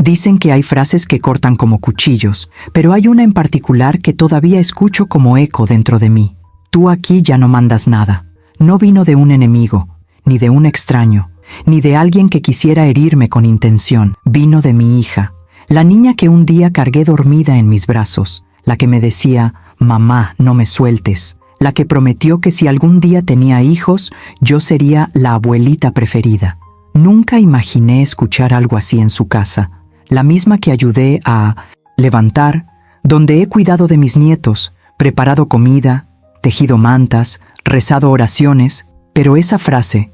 Dicen que hay frases que cortan como cuchillos, pero hay una en particular que todavía escucho como eco dentro de mí. Tú aquí ya no mandas nada. No vino de un enemigo, ni de un extraño, ni de alguien que quisiera herirme con intención. Vino de mi hija, la niña que un día cargué dormida en mis brazos, la que me decía, mamá, no me sueltes, la que prometió que si algún día tenía hijos, yo sería la abuelita preferida. Nunca imaginé escuchar algo así en su casa, la misma que ayudé a levantar, donde he cuidado de mis nietos, preparado comida, tejido mantas, rezado oraciones, pero esa frase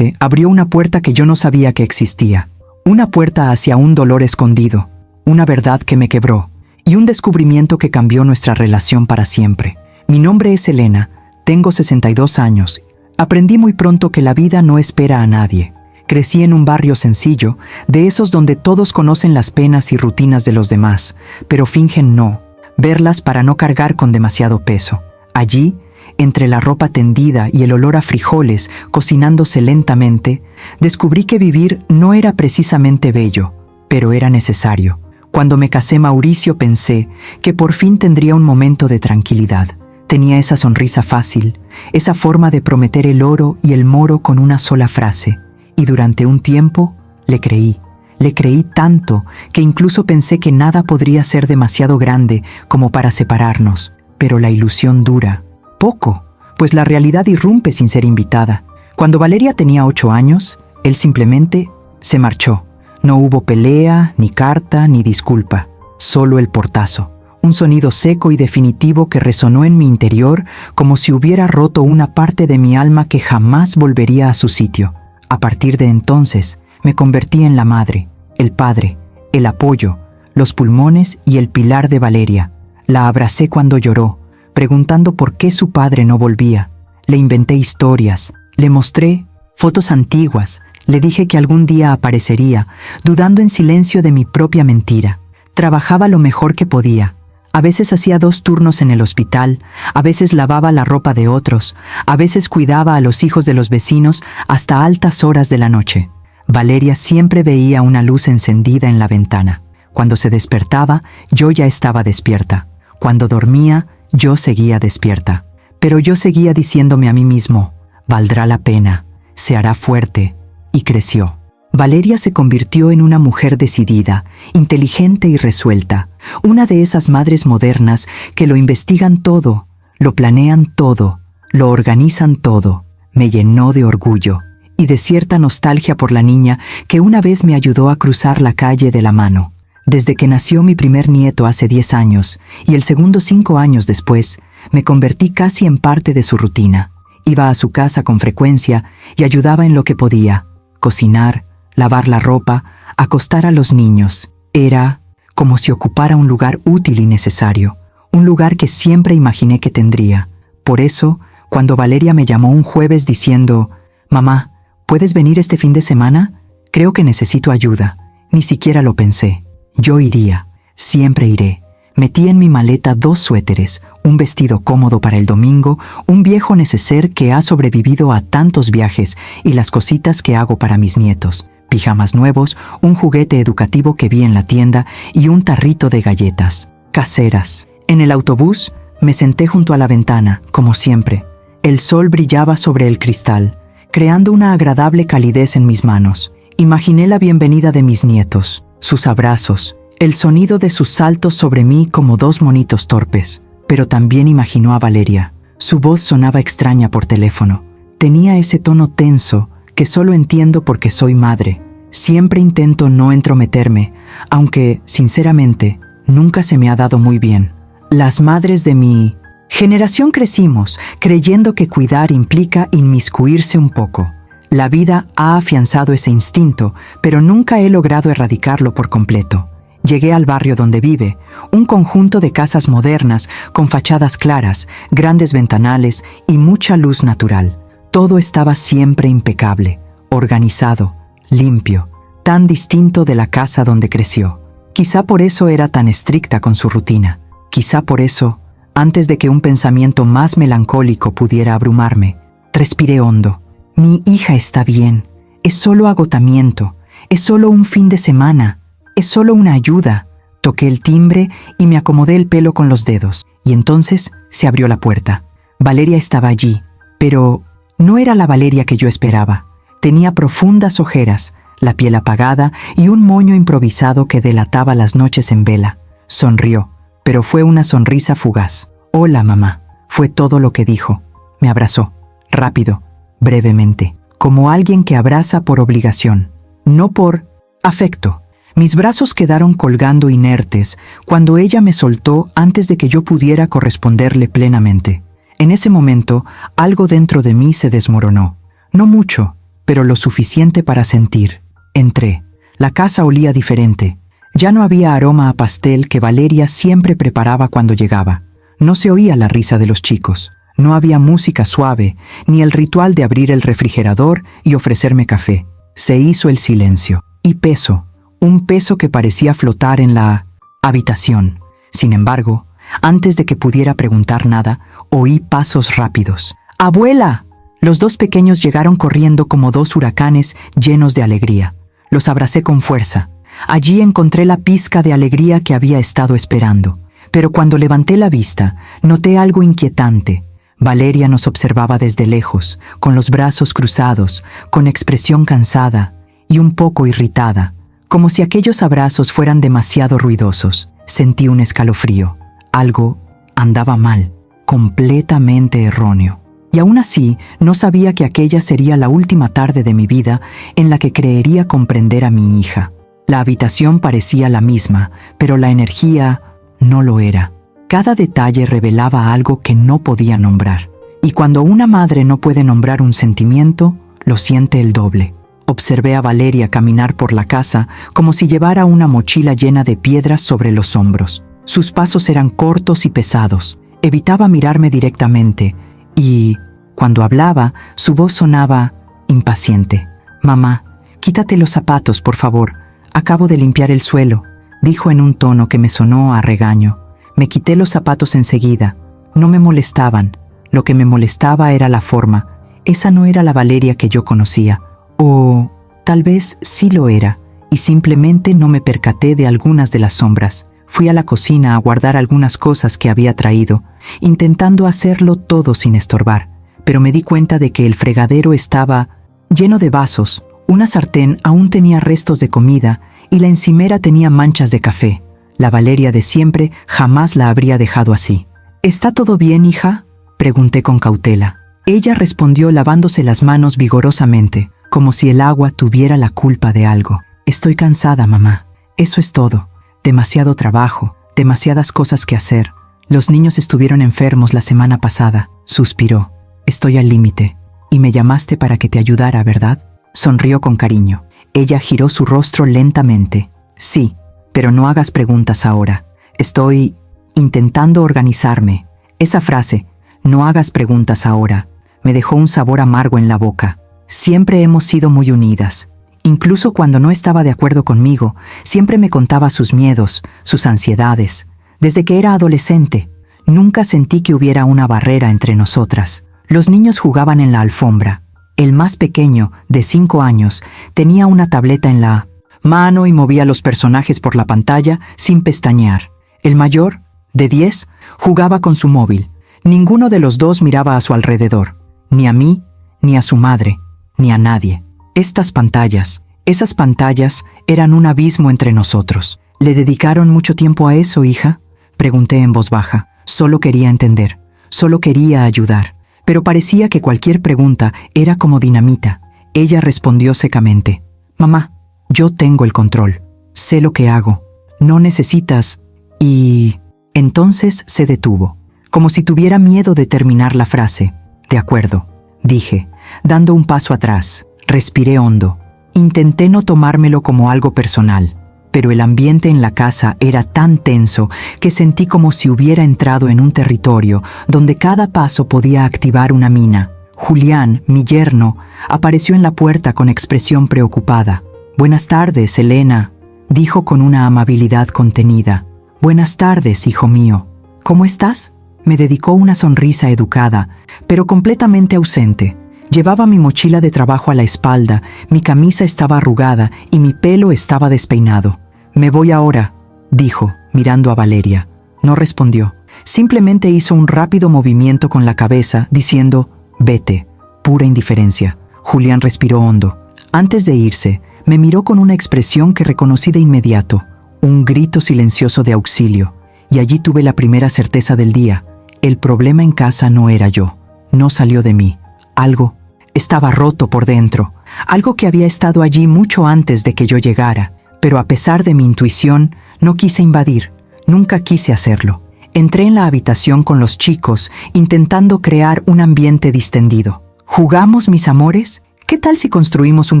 abrió una puerta que yo no sabía que existía, una puerta hacia un dolor escondido, una verdad que me quebró y un descubrimiento que cambió nuestra relación para siempre. Mi nombre es Elena, tengo 62 años. Aprendí muy pronto que la vida no espera a nadie. Crecí en un barrio sencillo, de esos donde todos conocen las penas y rutinas de los demás, pero fingen no verlas para no cargar con demasiado peso. Allí, entre la ropa tendida y el olor a frijoles cocinándose lentamente, descubrí que vivir no era precisamente bello, pero era necesario. Cuando me casé, Mauricio, pensé que por fin tendría un momento de tranquilidad. Tenía esa sonrisa fácil, esa forma de prometer el oro y el moro con una sola frase. Y durante un tiempo le creí tanto que incluso pensé que nada podría ser demasiado grande como para separarnos. Pero la ilusión dura poco, pues la realidad irrumpe sin ser invitada. Cuando Valeria tenía 8 años, él simplemente se marchó. No hubo pelea, ni carta, ni disculpa, solo el portazo. Un sonido seco y definitivo que resonó en mi interior como si hubiera roto una parte de mi alma que jamás volvería a su sitio. A partir de entonces, me convertí en la madre, el padre, el apoyo, los pulmones y el pilar de Valeria. La abracé cuando lloró, preguntando por qué su padre no volvía. Le inventé historias, le mostré fotos antiguas, le dije que algún día aparecería, dudando en silencio de mi propia mentira. Trabajaba lo mejor que podía. A veces hacía 2 turnos en el hospital, a veces lavaba la ropa de otros, a veces cuidaba a los hijos de los vecinos hasta altas horas de la noche. Valeria siempre veía una luz encendida en la ventana. Cuando se despertaba, yo ya estaba despierta. Cuando dormía, yo seguía despierta. Pero yo seguía diciéndome a mí mismo, valdrá la pena, se hará fuerte, y creció. Valeria se convirtió en una mujer decidida, inteligente y resuelta, una de esas madres modernas que lo investigan todo, lo planean todo, lo organizan todo. Me llenó de orgullo y de cierta nostalgia por la niña que una vez me ayudó a cruzar la calle de la mano. Desde que nació mi primer nieto hace 10 años y el segundo 5 años después, me convertí casi en parte de su rutina. Iba a su casa con frecuencia y ayudaba en lo que podía, cocinar, lavar la ropa, acostar a los niños. Era como si ocupara un lugar útil y necesario, un lugar que siempre imaginé que tendría. Por eso, cuando Valeria me llamó un jueves diciendo, «Mamá, ¿puedes venir este fin de semana? Creo que necesito ayuda», ni siquiera lo pensé. Yo iría, siempre iré. Metí en mi maleta 2 suéteres, un vestido cómodo para el domingo, un viejo neceser que ha sobrevivido a tantos viajes y las cositas que hago para mis nietos. Pijamas nuevos, un juguete educativo que vi en la tienda y un tarrito de galletas caseras. En el autobús me senté junto a la ventana, como siempre. El sol brillaba sobre el cristal, creando una agradable calidez en mis manos. Imaginé la bienvenida de mis nietos, sus abrazos, el sonido de sus saltos sobre mí como 2 monitos torpes. Pero también imaginó a Valeria. Su voz sonaba extraña por teléfono. Tenía ese tono tenso que solo entiendo porque soy madre. Siempre intento no entrometerme, aunque, sinceramente, nunca se me ha dado muy bien. Las madres de mi generación crecimos creyendo que cuidar implica inmiscuirse un poco. La vida ha afianzado ese instinto, pero nunca he logrado erradicarlo por completo. Llegué al barrio donde vive, un conjunto de casas modernas con fachadas claras, grandes ventanales y mucha luz natural. Todo estaba siempre impecable, organizado, limpio, tan distinto de la casa donde creció. Quizá por eso era tan estricta con su rutina. Quizá por eso, antes de que un pensamiento más melancólico pudiera abrumarme, respiré hondo. Mi hija está bien. Es solo agotamiento. Es solo un fin de semana. Es solo una ayuda. Toqué el timbre y me acomodé el pelo con los dedos. Y entonces se abrió la puerta. Valeria estaba allí, pero no era la Valeria que yo esperaba. Tenía profundas ojeras, la piel apagada y un moño improvisado que delataba las noches en vela. Sonrió, pero fue una sonrisa fugaz. «Hola, mamá», fue todo lo que dijo. Me abrazó, rápido, brevemente, como alguien que abraza por obligación, no por afecto. Mis brazos quedaron colgando inertes cuando ella me soltó antes de que yo pudiera corresponderle plenamente. En ese momento, algo dentro de mí se desmoronó. No mucho, pero lo suficiente para sentir. Entré. La casa olía diferente. Ya no había aroma a pastel que Valeria siempre preparaba cuando llegaba. No se oía la risa de los chicos. No había música suave, ni el ritual de abrir el refrigerador y ofrecerme café. Se hizo el silencio. Y peso. Un peso que parecía flotar en la habitación. Sin embargo, antes de que pudiera preguntar nada, oí pasos rápidos. ¡Abuela! Los dos pequeños llegaron corriendo como dos huracanes llenos de alegría. Los abracé con fuerza. Allí encontré la pizca de alegría que había estado esperando. Pero cuando levanté la vista, noté algo inquietante. Valeria nos observaba desde lejos, con los brazos cruzados, con expresión cansada y un poco irritada, como si aquellos abrazos fueran demasiado ruidosos. Sentí un escalofrío. Algo andaba mal, completamente erróneo. Y aún así, no sabía que aquella sería la última tarde de mi vida en la que creería comprender a mi hija. La habitación parecía la misma, pero la energía no lo era. Cada detalle revelaba algo que no podía nombrar. Y cuando una madre no puede nombrar un sentimiento, lo siente el doble. Observé a Valeria caminar por la casa como si llevara una mochila llena de piedras sobre los hombros. Sus pasos eran cortos y pesados. Evitaba mirarme directamente y, cuando hablaba, su voz sonaba impaciente. «Mamá, quítate los zapatos, por favor. Acabo de limpiar el suelo», dijo en un tono que me sonó a regaño. Me quité los zapatos enseguida. No me molestaban. Lo que me molestaba era la forma. Esa no era la Valeria que yo conocía. O tal vez sí lo era, y simplemente no me percaté de algunas de las sombras. Fui a la cocina a guardar algunas cosas que había traído, intentando hacerlo todo sin estorbar, pero me di cuenta de que el fregadero estaba lleno de vasos, una sartén aún tenía restos de comida y la encimera tenía manchas de café. La Valeria de siempre jamás la habría dejado así. «¿Está todo bien, hija?», pregunté con cautela. Ella respondió lavándose las manos vigorosamente, como si el agua tuviera la culpa de algo. «Estoy cansada, mamá. Eso es todo. Demasiado trabajo, demasiadas cosas que hacer. Los niños estuvieron enfermos la semana pasada», suspiró. «Estoy al límite. Y me llamaste para que te ayudara, ¿verdad?». Sonrió con cariño. Ella giró su rostro lentamente. «Sí, pero no hagas preguntas ahora. Estoy intentando organizarme». Esa frase, «no hagas preguntas ahora», me dejó un sabor amargo en la boca. Siempre hemos sido muy unidas. Incluso cuando no estaba de acuerdo conmigo, siempre me contaba sus miedos, sus ansiedades. Desde que era adolescente, nunca sentí que hubiera una barrera entre nosotras. Los niños jugaban en la alfombra. El más pequeño, de 5 años, tenía una tableta en la mano y movía los personajes por la pantalla sin pestañear. El mayor, de 10, jugaba con su móvil. Ninguno de los dos miraba a su alrededor, ni a mí, ni a su madre, ni a nadie. Esas pantallas eran un abismo entre nosotros. ¿Le dedicaron mucho tiempo a eso, hija?, pregunté en voz baja. Solo quería entender, solo quería ayudar, pero parecía que cualquier pregunta era como dinamita. Ella respondió secamente: «Mamá, yo tengo el control. Sé lo que hago. No necesitas...» Y entonces se detuvo, como si tuviera miedo de terminar la frase. «De acuerdo», dije, dando un paso atrás. Respiré hondo. Intenté no tomármelo como algo personal, pero el ambiente en la casa era tan tenso que sentí como si hubiera entrado en un territorio donde cada paso podía activar una mina. Julián, mi yerno, apareció en la puerta con expresión preocupada. «Buenas tardes, Elena», dijo con una amabilidad contenida. «Buenas tardes, hijo mío. ¿Cómo estás?». Me dedicó una sonrisa educada, pero completamente ausente. Llevaba mi mochila de trabajo a la espalda, mi camisa estaba arrugada y mi pelo estaba despeinado. Me voy ahora, dijo, mirando a Valeria. No respondió. Simplemente hizo un rápido movimiento con la cabeza, diciendo, vete, pura indiferencia. Julián respiró hondo. Antes de irse, me miró con una expresión que reconocí de inmediato, un grito silencioso de auxilio, y allí tuve la primera certeza del día. El problema en casa no era yo, no salió de mí. Algo estaba roto por dentro, algo que había estado allí mucho antes de que yo llegara, pero a pesar de mi intuición, no quise invadir, nunca quise hacerlo. Entré en la habitación con los chicos, intentando crear un ambiente distendido. ¿Jugamos, mis amores? ¿Qué tal si construimos un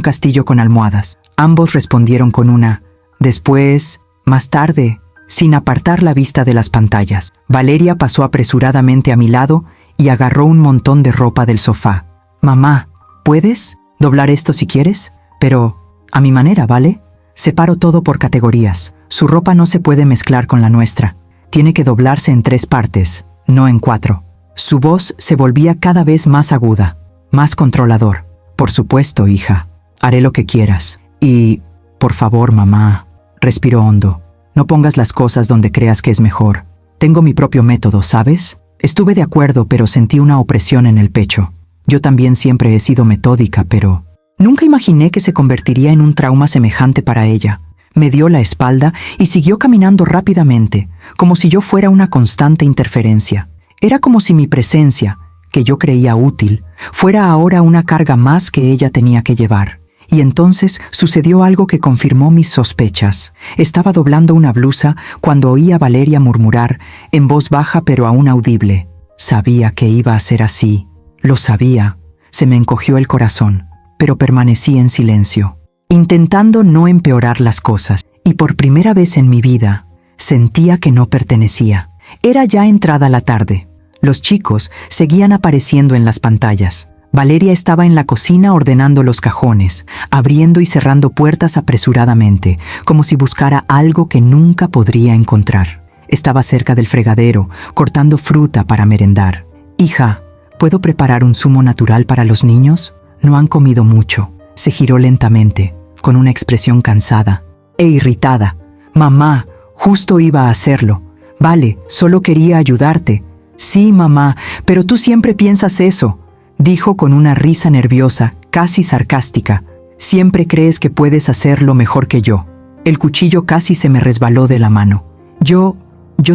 castillo con almohadas? Ambos respondieron con una. Después, más tarde, sin apartar la vista de las pantallas, Valeria pasó apresuradamente a mi lado y agarró un montón de ropa del sofá. Mamá, ¿puedes doblar esto si quieres? Pero a mi manera, ¿vale? Separo todo por categorías. Su ropa no se puede mezclar con la nuestra. Tiene que doblarse en 3 partes, no en 4. Su voz se volvía cada vez más aguda, más controlador. Por supuesto, hija. Haré lo que quieras. Y, por favor, mamá, respiró hondo. No pongas las cosas donde creas que es mejor. Tengo mi propio método, ¿sabes? Estuve de acuerdo, pero sentí una opresión en el pecho. Yo también siempre he sido metódica, pero nunca imaginé que se convertiría en un trauma semejante para ella. Me dio la espalda y siguió caminando rápidamente, como si yo fuera una constante interferencia. Era como si mi presencia, que yo creía útil, fuera ahora una carga más que ella tenía que llevar. Y entonces sucedió algo que confirmó mis sospechas. Estaba doblando una blusa cuando oí a Valeria murmurar, en voz baja pero aún audible. Sabía que iba a ser así. Lo sabía. Se me encogió el corazón, pero permanecí en silencio, intentando no empeorar las cosas. Y por primera vez en mi vida, sentía que no pertenecía. Era ya entrada la tarde. Los chicos seguían apareciendo en las pantallas. Valeria estaba en la cocina ordenando los cajones, abriendo y cerrando puertas apresuradamente, como si buscara algo que nunca podría encontrar. Estaba cerca del fregadero, cortando fruta para merendar. Hija, ¿puedo preparar un zumo natural para los niños? No han comido mucho. Se giró lentamente, con una expresión cansada e irritada. Mamá, justo iba a hacerlo. Vale, solo quería ayudarte. Sí, mamá, pero tú siempre piensas eso, dijo con una risa nerviosa, casi sarcástica. Siempre crees que puedes hacerlo mejor que yo. El cuchillo casi se me resbaló de la mano. Yo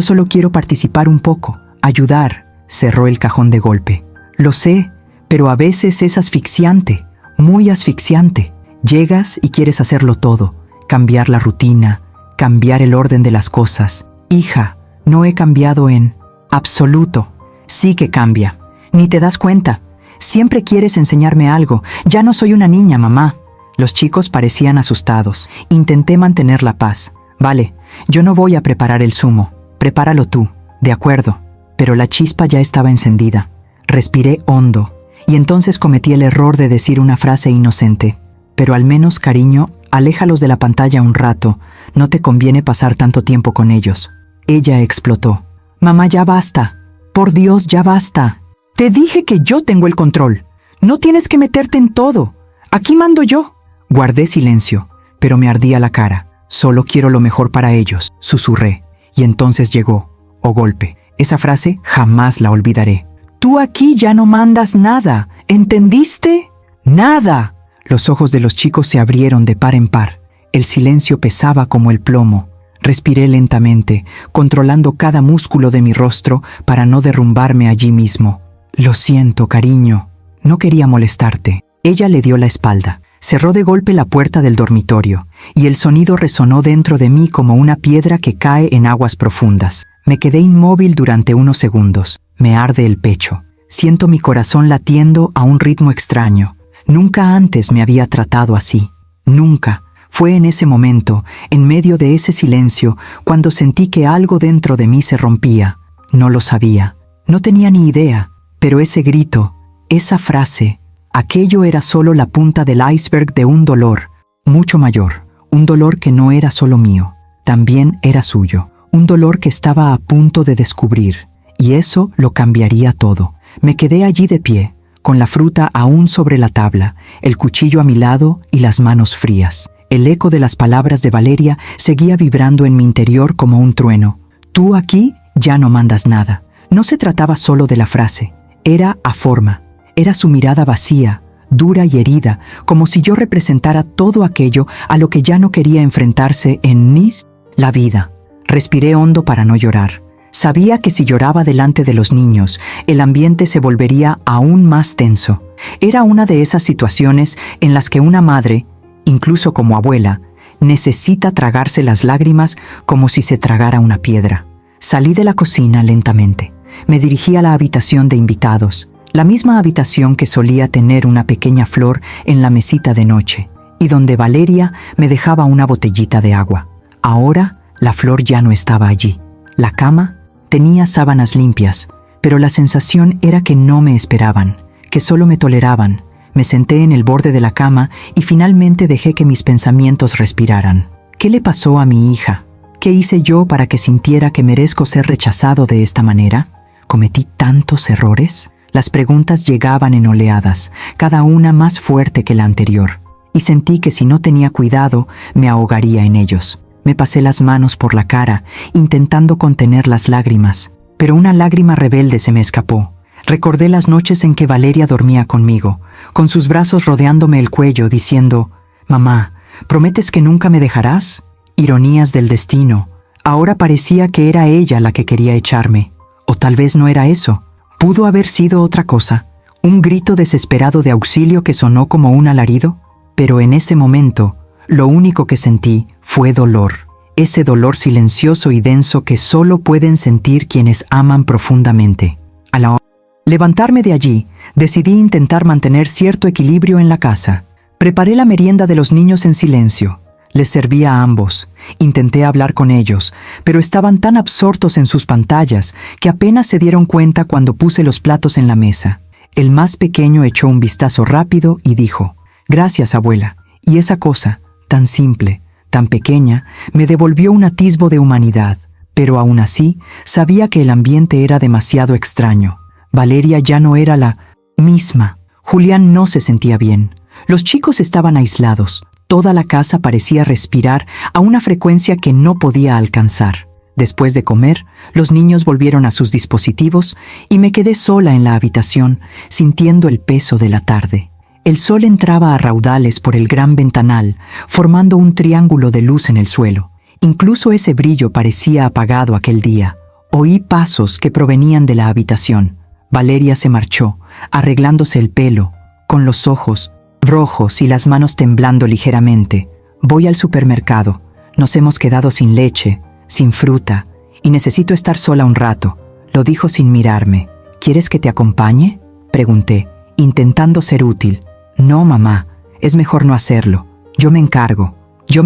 solo quiero participar un poco, ayudar. Cerró el cajón de golpe. Lo sé, pero a veces es asfixiante, muy asfixiante. Llegas y quieres hacerlo todo, cambiar la rutina, cambiar el orden de las cosas. Hija, no he cambiado en absoluto. Sí que cambia. Ni te das cuenta. Siempre quieres enseñarme algo. Ya no soy una niña, mamá. Los chicos parecían asustados. Intenté mantener la paz. Vale, yo no voy a preparar el zumo. Prepáralo tú. De acuerdo. Pero la chispa ya estaba encendida. Respiré hondo. Y entonces cometí el error de decir una frase inocente. Pero al menos, cariño, aléjalos de la pantalla un rato. No te conviene pasar tanto tiempo con ellos. Ella explotó. Mamá, ya basta. Por Dios, ya basta. Te dije que yo tengo el control. No tienes que meterte en todo. Aquí mando yo. Guardé silencio, pero me ardía la cara. Solo quiero lo mejor para ellos, susurré. Y entonces llegó, golpe. Esa frase jamás la olvidaré. Tú aquí ya no mandas nada. ¿Entendiste? ¡Nada! Los ojos de los chicos se abrieron de par en par. El silencio pesaba como el plomo. Respiré lentamente, controlando cada músculo de mi rostro para no derrumbarme allí mismo. Lo siento, cariño. No quería molestarte. Ella le dio la espalda. Cerró de golpe la puerta del dormitorio, y el sonido resonó dentro de mí como una piedra que cae en aguas profundas. Me quedé inmóvil durante unos segundos. Me arde el pecho. Siento mi corazón latiendo a un ritmo extraño. Nunca antes me había tratado así. Nunca. Fue en ese momento, en medio de ese silencio, cuando sentí que algo dentro de mí se rompía. No lo sabía. No tenía ni idea. Pero ese grito, esa frase, aquello era solo la punta del iceberg de un dolor mucho mayor. Un dolor que no era solo mío. También era suyo. Un dolor que estaba a punto de descubrir. Y eso lo cambiaría todo. Me quedé allí de pie, con la fruta aún sobre la tabla, el cuchillo a mi lado y las manos frías. El eco de las palabras de Valeria seguía vibrando en mi interior como un trueno. Tú aquí ya no mandas nada. No se trataba solo de la frase, era a forma. Era su mirada vacía, dura y herida, como si yo representara todo aquello a lo que ya no quería enfrentarse en la vida. Respiré hondo para no llorar. Sabía que si lloraba delante de los niños, el ambiente se volvería aún más tenso. Era una de esas situaciones en las que una madre, incluso como abuela, necesita tragarse las lágrimas como si se tragara una piedra. Salí de la cocina lentamente. Me dirigí a la habitación de invitados, la misma habitación que solía tener una pequeña flor en la mesita de noche, y donde Valeria me dejaba una botellita de agua. Ahora, la flor ya no estaba allí. La cama tenía sábanas limpias, pero la sensación era que no me esperaban, que solo me toleraban. Me senté en el borde de la cama y finalmente dejé que mis pensamientos respiraran. ¿Qué le pasó a mi hija? ¿Qué hice yo para que sintiera que merezco ser rechazado de esta manera? ¿Cometí tantos errores? Las preguntas llegaban en oleadas, cada una más fuerte que la anterior, y sentí que si no tenía cuidado, me ahogaría en ellos. Me pasé las manos por la cara, intentando contener las lágrimas, pero una lágrima rebelde se me escapó. Recordé las noches en que Valeria dormía conmigo, con sus brazos rodeándome el cuello, diciendo, «Mamá, ¿prometes que nunca me dejarás?» Ironías del destino. Ahora parecía que era ella la que quería echarme. O tal vez no era eso. Pudo haber sido otra cosa. Un grito desesperado de auxilio que sonó como un alarido. Pero en ese momento, lo único que sentí fue dolor. Ese dolor silencioso y denso que solo pueden sentir quienes aman profundamente. Al levantarme de allí, decidí intentar mantener cierto equilibrio en la casa. Preparé la merienda de los niños en silencio. Les serví a ambos. Intenté hablar con ellos, pero estaban tan absortos en sus pantallas que apenas se dieron cuenta cuando puse los platos en la mesa. El más pequeño echó un vistazo rápido y dijo, «Gracias, abuela». Y esa cosa, tan simple, tan pequeña, me devolvió un atisbo de humanidad. Pero aún así, sabía que el ambiente era demasiado extraño. Valeria ya no era la misma. Julián no se sentía bien. Los chicos estaban aislados. Toda la casa parecía respirar a una frecuencia que no podía alcanzar. Después de comer, los niños volvieron a sus dispositivos y me quedé sola en la habitación, sintiendo el peso de la tarde. El sol entraba a raudales por el gran ventanal, formando un triángulo de luz en el suelo. Incluso ese brillo parecía apagado aquel día. Oí pasos que provenían de la habitación. Valeria se marchó, arreglándose el pelo, con los ojos rojos y las manos temblando ligeramente. Voy al supermercado. Nos hemos quedado sin leche, sin fruta, y necesito estar sola un rato. Lo dijo sin mirarme. ¿Quieres que te acompañe?, pregunté, intentando ser útil. No, mamá, es mejor no hacerlo. Yo me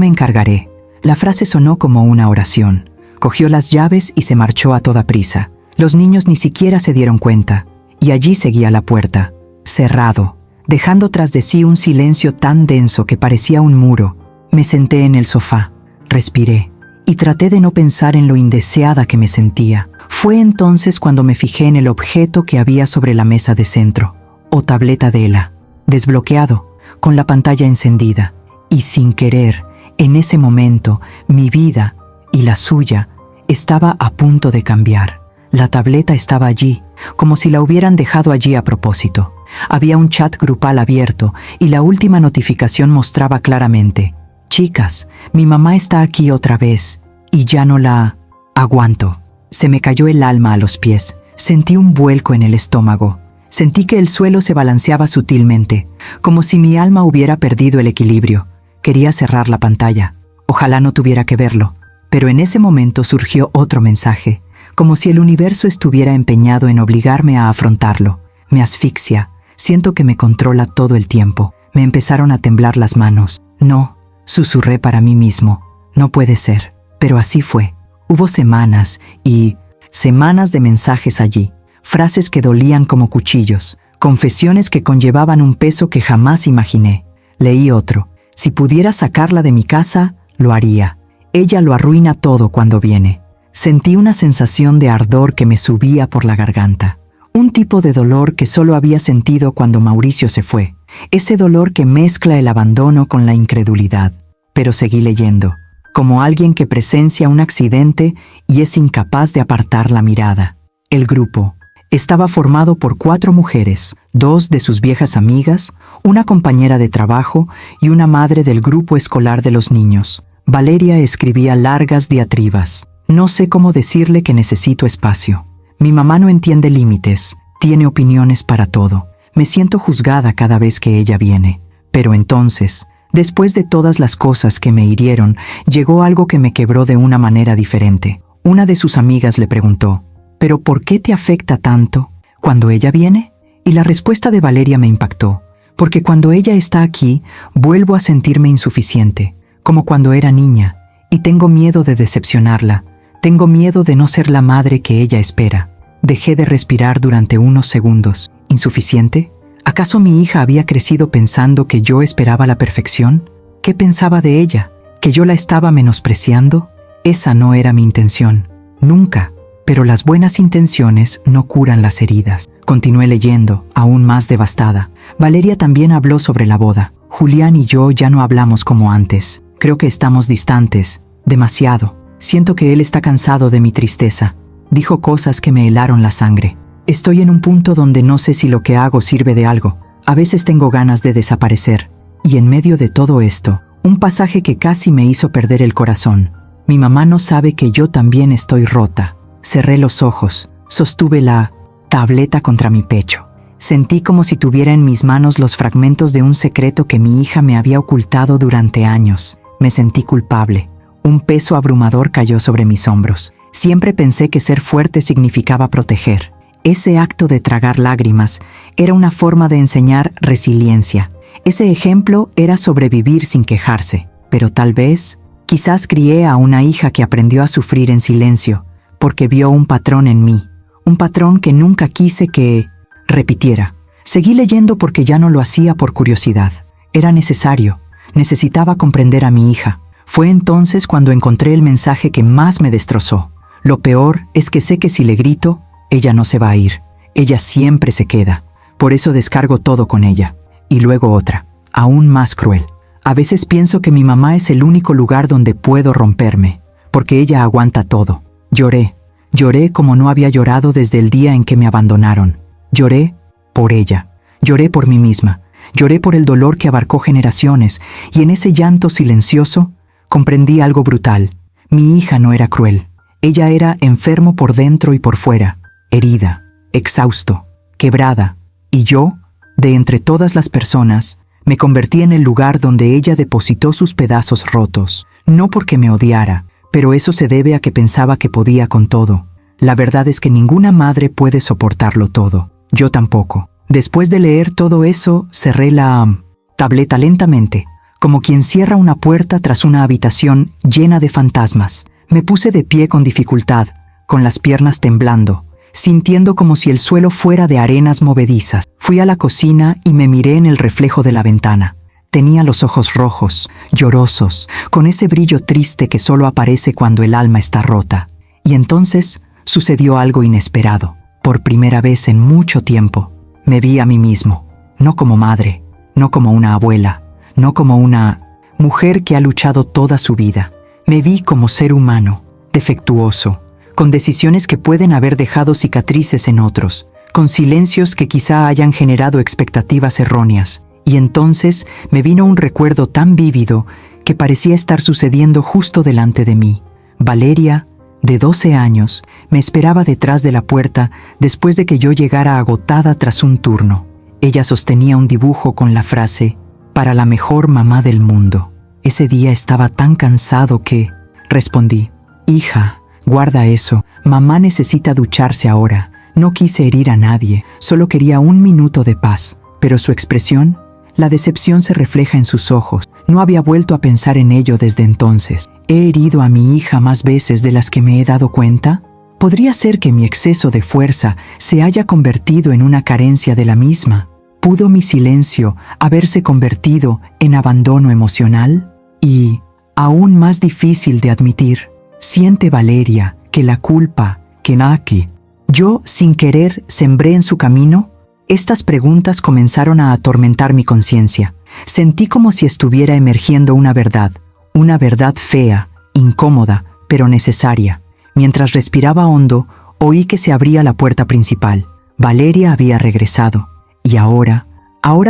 encargaré. La frase sonó como una oración. Cogió las llaves y se marchó a toda prisa. Los niños ni siquiera se dieron cuenta, y allí seguía la puerta, cerrado, dejando tras de sí un silencio tan denso que parecía un muro. Me senté en el sofá, respiré, y traté de no pensar en lo indeseada que me sentía. Fue entonces cuando me fijé en el objeto que había sobre la mesa de centro, o tableta de Ela, desbloqueado, con la pantalla encendida, y sin querer, en ese momento, mi vida y la suya estaba a punto de cambiar. La tableta estaba allí, como si la hubieran dejado allí a propósito. Había un chat grupal abierto y la última notificación mostraba claramente: «Chicas, mi mamá está aquí otra vez y ya no la aguanto». Se me cayó el alma a los pies. Sentí un vuelco en el estómago. Sentí que el suelo se balanceaba sutilmente, como si mi alma hubiera perdido el equilibrio. Quería cerrar la pantalla. Ojalá no tuviera que verlo. Pero en ese momento surgió otro mensaje, como si el universo estuviera empeñado en obligarme a afrontarlo. Me asfixia. Siento que me controla todo el tiempo. Me empezaron a temblar las manos. «No», susurré para mí mismo. «No puede ser». Pero así fue. Hubo semanas y semanas de mensajes allí. Frases que dolían como cuchillos. Confesiones que conllevaban un peso que jamás imaginé. Leí otro. «Si pudiera sacarla de mi casa, lo haría. Ella lo arruina todo cuando viene». Sentí una sensación de ardor que me subía por la garganta. Un tipo de dolor que solo había sentido cuando Mauricio se fue. Ese dolor que mezcla el abandono con la incredulidad. pero seguí leyendo, como alguien que presencia un accidente y es incapaz de apartar la mirada. El grupo estaba formado por 4 mujeres, 2 de sus viejas amigas, una compañera de trabajo y una madre del grupo escolar de los niños. Valeria escribía largas diatribas. No sé cómo decirle que necesito espacio. Mi mamá no entiende límites, tiene opiniones para todo. Me siento juzgada cada vez que ella viene. Pero entonces, después de todas las cosas que me hirieron, llegó algo que me quebró de una manera diferente. Una de sus amigas le preguntó, ¿pero por qué te afecta tanto cuando ella viene? Y la respuesta de Valeria me impactó, porque cuando ella está aquí, vuelvo a sentirme insuficiente, como cuando era niña, y tengo miedo de decepcionarla, tengo miedo de no ser la madre que ella espera. Dejé de respirar durante unos segundos. ¿Insuficiente? ¿Acaso mi hija había crecido pensando que yo esperaba la perfección? ¿Qué pensaba de ella? ¿Que yo la estaba menospreciando? Esa no era mi intención. Nunca. Pero las buenas intenciones no curan las heridas. Continué leyendo, aún más devastada. Valeria también habló sobre la boda. Julián y yo ya no hablamos como antes. Creo que estamos distantes. Demasiado. Siento que él está cansado de mi tristeza. Dijo cosas que me helaron la sangre. Estoy en un punto donde no sé si lo que hago sirve de algo. A veces tengo ganas de desaparecer. Y en medio de todo esto, un pasaje que casi me hizo perder el corazón. Mi mamá no sabe que yo también estoy rota. Cerré los ojos, sostuve la tableta contra mi pecho. Sentí como si tuviera en mis manos los fragmentos de un secreto que mi hija me había ocultado durante años. Me sentí culpable. Un peso abrumador cayó sobre mis hombros. Siempre pensé que ser fuerte significaba proteger. Ese acto de tragar lágrimas era una forma de enseñar resiliencia. Ese ejemplo era sobrevivir sin quejarse. Pero tal vez, quizás crié a una hija que aprendió a sufrir en silencio, porque vio un patrón en mí, un patrón que nunca quise que repitiera. Seguí leyendo porque ya no lo hacía por curiosidad. Era necesario. Necesitaba comprender a mi hija. Fue entonces cuando encontré el mensaje que más me destrozó. Lo peor es que sé que si le grito, ella no se va a ir. Ella siempre se queda. Por eso descargo todo con ella. Y luego otra, aún más cruel. A veces pienso que mi mamá es el único lugar donde puedo romperme, porque ella aguanta todo. Lloré como no había llorado desde el día en que me abandonaron. Lloré por ella, lloré por mí misma, lloré por el dolor que abarcó generaciones, y en ese llanto silencioso comprendí algo brutal. Mi hija no era cruel, ella era enfermo por dentro y por fuera, herida, exhausto, quebrada, y yo, de entre todas las personas, me convertí en el lugar donde ella depositó sus pedazos rotos, no porque me odiara, pero eso se debe a que pensaba que podía con todo. La verdad es que ninguna madre puede soportarlo todo. Yo tampoco. Después de leer todo eso, cerré la tableta lentamente, como quien cierra una puerta tras una habitación llena de fantasmas. Me puse de pie con dificultad, con las piernas temblando, sintiendo como si el suelo fuera de arenas movedizas. Fui a la cocina y me miré en el reflejo de la ventana. Tenía los ojos rojos, llorosos, con ese brillo triste que solo aparece cuando el alma está rota. Y entonces sucedió algo inesperado. Por primera vez en mucho tiempo, me vi a mí mismo, no como madre, no como una abuela, no como una mujer que ha luchado toda su vida. Me vi como ser humano, defectuoso, con decisiones que pueden haber dejado cicatrices en otros, con silencios que quizá hayan generado expectativas erróneas. Y entonces me vino un recuerdo tan vívido que parecía estar sucediendo justo delante de mí. Valeria, de 12 años, me esperaba detrás de la puerta después de que yo llegara agotada tras un turno. Ella sostenía un dibujo con la frase, «Para la mejor mamá del mundo». Ese día estaba tan cansado que respondí, «Hija, guarda eso. Mamá necesita ducharse ahora. No quise herir a nadie, solo quería un minuto de paz». Pero su expresión, la decepción se refleja en sus ojos. No había vuelto a pensar en ello desde entonces. ¿He herido a mi hija más veces de las que me he dado cuenta? ¿Podría ser que mi exceso de fuerza se haya convertido en una carencia de la misma? ¿Pudo mi silencio haberse convertido en abandono emocional? Y, aún más difícil de admitir, ¿siente Valeria que la culpa que Naki, yo sin querer sembré en su camino? Estas preguntas comenzaron a atormentar mi conciencia. Sentí como si estuviera emergiendo una verdad, Una verdad fea, incómoda, pero necesaria. Mientras respiraba hondo, oí que se abría la puerta principal. Valeria había regresado. Y ahora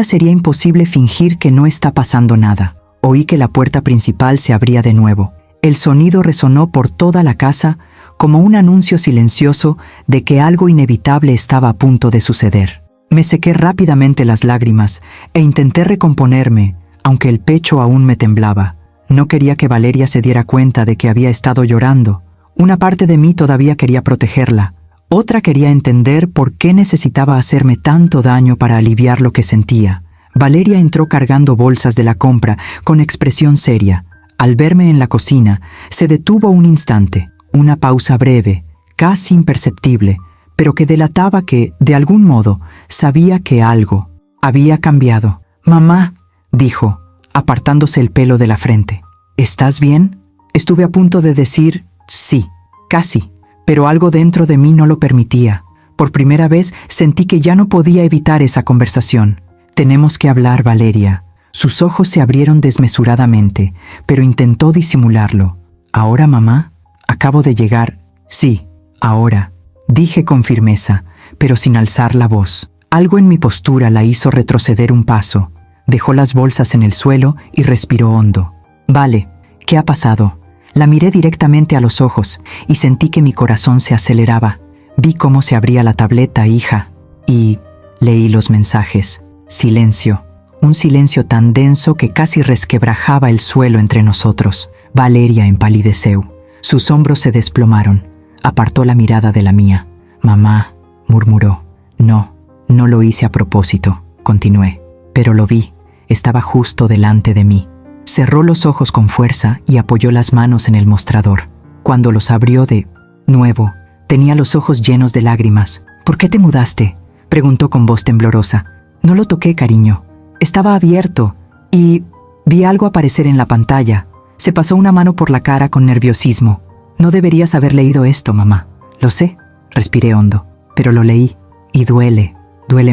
sería imposible fingir que no está pasando nada. Oí que la puerta principal se abría de nuevo. El sonido resonó por toda la casa como un anuncio silencioso de que algo inevitable estaba a punto de suceder. Me sequé rápidamente las lágrimas e intenté recomponerme, aunque el pecho aún me temblaba. No quería que Valeria se diera cuenta de que había estado llorando. Una parte de mí todavía quería protegerla. Otra quería entender por qué necesitaba hacerme tanto daño para aliviar lo que sentía. Valeria entró cargando bolsas de la compra con expresión seria. Al verme en la cocina, se detuvo un instante, una pausa breve, casi imperceptible, pero que delataba que, de algún modo, sabía que algo había cambiado. «Mamá», dijo, apartándose el pelo de la frente. «¿Estás bien?» Estuve a punto de decir sí, casi, pero algo dentro de mí no lo permitía. Por primera vez sentí que ya no podía evitar esa conversación. «Tenemos que hablar, Valeria». Sus ojos se abrieron desmesuradamente, pero intentó disimularlo. «¿Ahora, mamá? Acabo de llegar». «Sí, ahora», dije con firmeza, pero sin alzar la voz. Algo en mi postura la hizo retroceder un paso. Dejó las bolsas en el suelo y respiró hondo. «Vale, ¿qué ha pasado?» La miré directamente a los ojos y sentí que mi corazón se aceleraba. Vi cómo se abría la tableta, hija, y leí los mensajes. Silencio. Un silencio tan denso que casi resquebrajaba el suelo entre nosotros. Valeria empalideció. Sus hombros se desplomaron. Apartó la mirada de la mía. «Mamá», murmuró. «No lo hice a propósito», continué. «Pero lo vi. Estaba justo delante de mí». Cerró los ojos con fuerza y apoyó las manos en el mostrador. Cuando los abrió de nuevo, tenía los ojos llenos de lágrimas. «¿Por qué te mudaste?», preguntó con voz temblorosa. «No lo toqué, cariño. Estaba abierto y vi algo aparecer en la pantalla». Se pasó una mano por la cara con nerviosismo. «No deberías haber leído esto, mamá». «Lo sé», respiré hondo, «pero lo leí y duele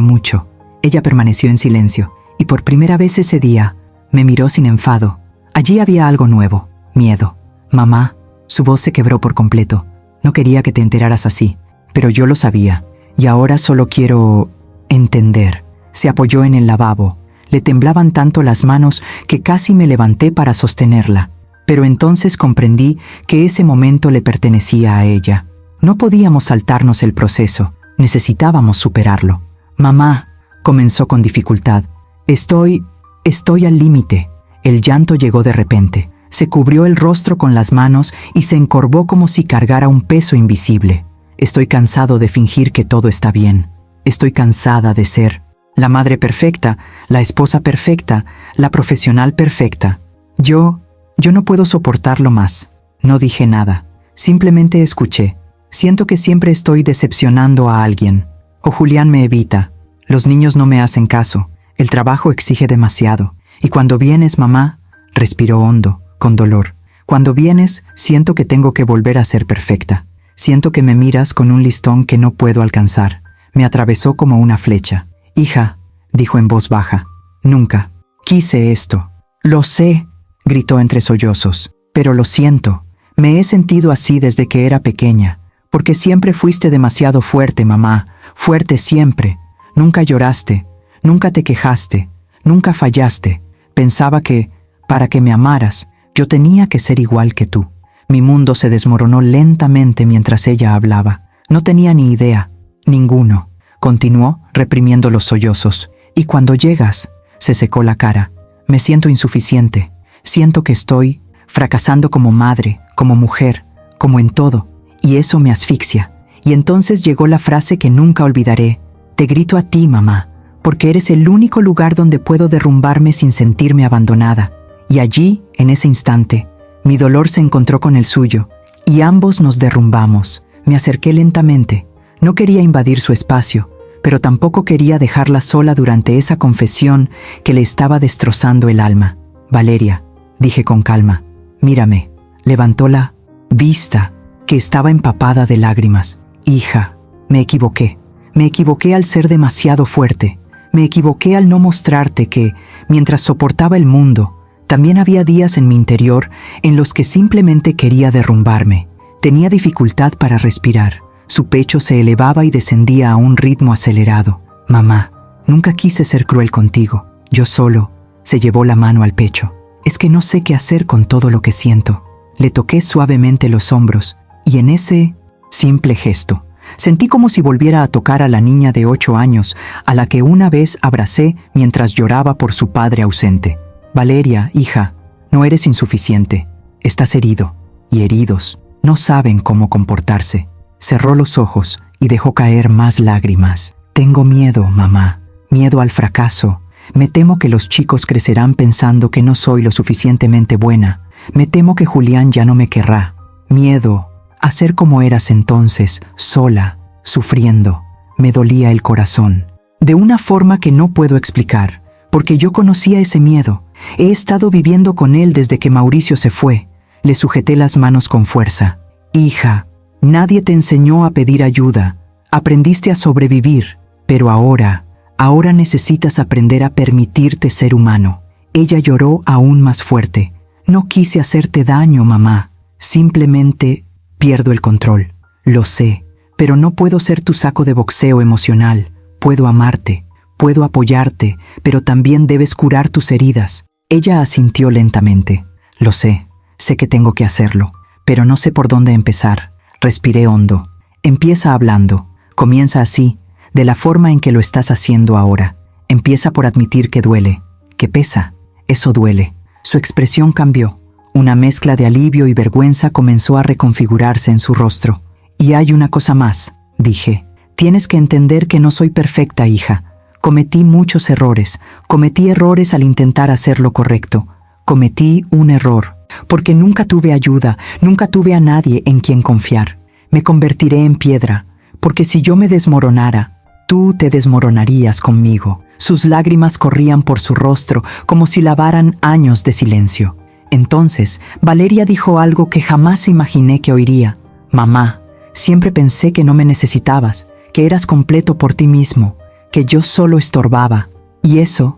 mucho». Ella permaneció en silencio y por primera vez ese día me miró sin enfado. Allí había algo nuevo, miedo. «Mamá», su voz se quebró por completo. «No quería que te enteraras así, pero yo lo sabía y ahora solo quiero entender». Se apoyó en el lavabo. Le temblaban tanto las manos que casi me levanté para sostenerla. Pero entonces comprendí que ese momento le pertenecía a ella. No podíamos saltarnos el proceso. Necesitábamos superarlo. «Mamá», comenzó con dificultad. Estoy al límite». El llanto llegó de repente. Se cubrió el rostro con las manos y se encorvó como si cargara un peso invisible. «Estoy cansado de fingir que todo está bien. Estoy cansada de ser la madre perfecta, la esposa perfecta, la profesional perfecta. Yo no puedo soportarlo más». No dije nada. Simplemente escuché. «Siento que siempre estoy decepcionando a alguien. O Julián me evita. Los niños no me hacen caso. El trabajo exige demasiado. Y cuando vienes, mamá», respiró hondo, con dolor. «Cuando vienes, siento que tengo que volver a ser perfecta. Siento que me miras con un listón que no puedo alcanzar». Me atravesó como una flecha. «Hija», dijo en voz baja, «nunca quise esto». «Lo sé», gritó entre sollozos, «pero lo siento. Me he sentido así desde que era pequeña. Porque siempre fuiste demasiado fuerte, mamá. Fuerte siempre. Nunca lloraste. Nunca te quejaste, nunca fallaste. Pensaba que, para que me amaras, yo tenía que ser igual que tú». Mi mundo se desmoronó lentamente mientras ella hablaba. No tenía ni idea, ninguno. Continuó, reprimiendo los sollozos. «Y cuando llegas», se secó la cara, «me siento insuficiente. Siento que estoy fracasando como madre, como mujer, como en todo. Y eso me asfixia». Y entonces llegó la frase que nunca olvidaré. «Te grito a ti, mamá, porque eres el único lugar donde puedo derrumbarme sin sentirme abandonada». Y allí, en ese instante, mi dolor se encontró con el suyo, y ambos nos derrumbamos. Me acerqué lentamente. No quería invadir su espacio, pero tampoco quería dejarla sola durante esa confesión que le estaba destrozando el alma. «Valeria», dije con calma, «mírame». Levantó la vista, que estaba empapada de lágrimas. «Hija, me equivoqué. Me equivoqué al ser demasiado fuerte. Me equivoqué al no mostrarte que, mientras soportaba el mundo, También había días en mi interior en los que simplemente quería derrumbarme. Tenía dificultad para respirar. Su pecho se elevaba y descendía a un ritmo acelerado. Mamá, nunca quise ser cruel contigo. Yo solo. Se llevó la mano al pecho. Es que no sé qué hacer con todo lo que siento. Le toqué suavemente los hombros y en ese simple gesto sentí como si volviera a tocar a la niña de 8 años a la que una vez abracé mientras lloraba por su padre ausente. Valeria, hija, no eres insuficiente. Estás herido, y heridos no saben cómo comportarse. Cerró los ojos y dejó caer más lágrimas. Tengo miedo, mamá, miedo al fracaso. Me temo que los chicos crecerán pensando que no soy lo suficientemente buena. Me temo que Julián ya no me querrá. Miedo a ser como eras entonces, sola, sufriendo. Me dolía el corazón. De una forma que no puedo explicar, porque yo conocía ese miedo. He estado viviendo con él desde que Mauricio se fue. Le sujeté las manos con fuerza. Hija, nadie te enseñó a pedir ayuda. Aprendiste a sobrevivir. Pero ahora necesitas aprender a permitirte ser humano. Ella lloró aún más fuerte. No quise hacerte daño, mamá. Simplemente pierdo el control. Lo sé, pero no puedo ser tu saco de boxeo emocional. Puedo amarte, puedo apoyarte, pero también debes curar tus heridas. Ella asintió lentamente. Lo sé que tengo que hacerlo, pero no sé por dónde empezar. Respiré hondo. Empieza hablando. Comienza así, de la forma en que lo estás haciendo ahora. Empieza por admitir que duele, que pesa. Eso duele. Su expresión cambió. Una mezcla de alivio y vergüenza comenzó a reconfigurarse en su rostro. Y hay una cosa más, dije. Tienes que entender que no soy perfecta, hija. Cometí muchos errores. Cometí errores al intentar hacer lo correcto. Cometí un error, porque nunca tuve ayuda, nunca tuve a nadie en quien confiar. Me convertiré en piedra, porque si yo me desmoronara, tú te desmoronarías conmigo. Sus lágrimas corrían por su rostro como si lavaran años de silencio. Entonces, Valeria dijo algo que jamás imaginé que oiría. Mamá, siempre pensé que no me necesitabas, que eras completo por ti mismo, que yo solo estorbaba. Y eso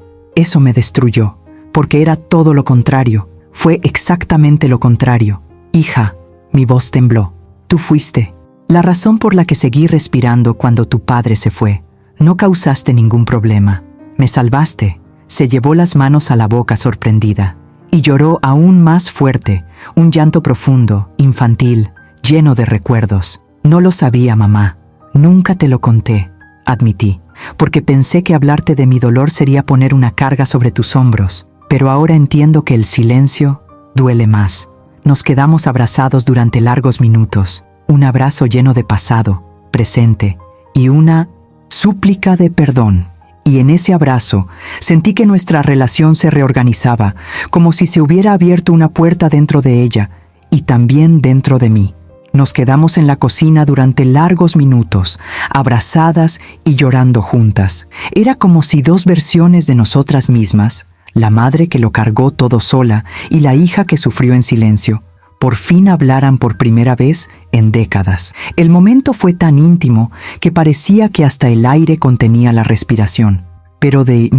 me destruyó, porque era todo lo contrario. Fue exactamente lo contrario. Hija, mi voz tembló. Tú fuiste la razón por la que seguí respirando cuando tu padre se fue. No causaste ningún problema. Me salvaste. Se llevó las manos a la boca sorprendida y lloró aún más fuerte, un llanto profundo, infantil, lleno de recuerdos. No lo sabía, mamá. Nunca te lo conté, admití, porque pensé que hablarte de mi dolor sería poner una carga sobre tus hombros. Pero ahora entiendo que el silencio duele más. Nos quedamos abrazados durante largos minutos, un abrazo lleno de pasado, presente y una súplica de perdón. Y en ese abrazo sentí que nuestra relación se reorganizaba, como si se hubiera abierto una puerta dentro de ella y también dentro de mí. Nos quedamos en la cocina durante largos minutos, abrazadas y llorando juntas. Era como si dos versiones de nosotras mismas, la madre que lo cargó todo sola y la hija que sufrió en silencio, por fin hablaran por primera vez en décadas. El momento fue tan íntimo que parecía que hasta el aire contenía la respiración. Pero de